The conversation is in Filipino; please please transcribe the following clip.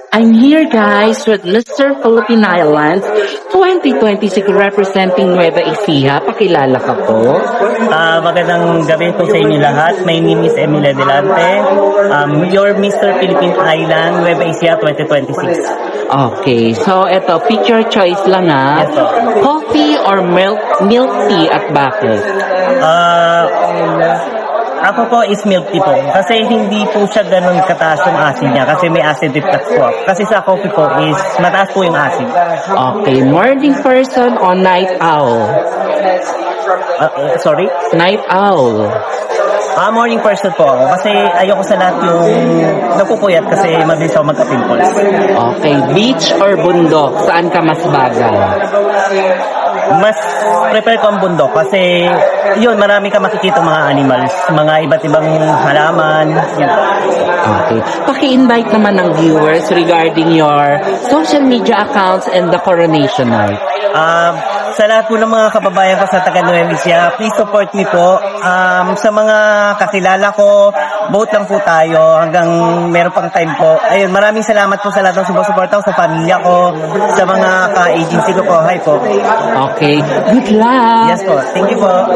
I'm here guys with Mr. Philippine Islands 2026 representing Nueva Ecija. Pakilala ka po. Magandang gabi po sa inyo lahat. My name is Emilia Delante. Your Mr. Philippine Island, Nueva Ecija 2026. Okay, so eto, picture choice lang ha. Yes, po. Coffee or milk tea at bakit? Ako po is milk tea po. Kasi hindi po siya ganun kataas yung acid niya. Kasi may acid reflux po. Kasi sa coffee po is mataas po yung acid. Okay, morning person or night owl? Sorry? Night owl. Morning person po ako. Kasi ayoko sa lahat yung nagpupuyat kasi mabilis ako magka-pimples. Okay, beach or bundok? Saan ka mas bagay? Mas prefer ko ang bundok kasi yun, marami ka makikita mga animals, mga iba't ibang halaman. Yun. Okay. Paki-invite naman ng viewers regarding your social media accounts and the coronation night. Sa lahat po ng mga kababayan ko sa taga Nueva Ecija, please support me po. Sa mga kakilala ko, vote lang po tayo hanggang meron pang time po. Ayun, maraming salamat po sa lahat ng sumusuporta ko, sa pamilya ko, sa mga ka-agency ko po. Hi po. Okay. Good luck! Yes po. Thank you po.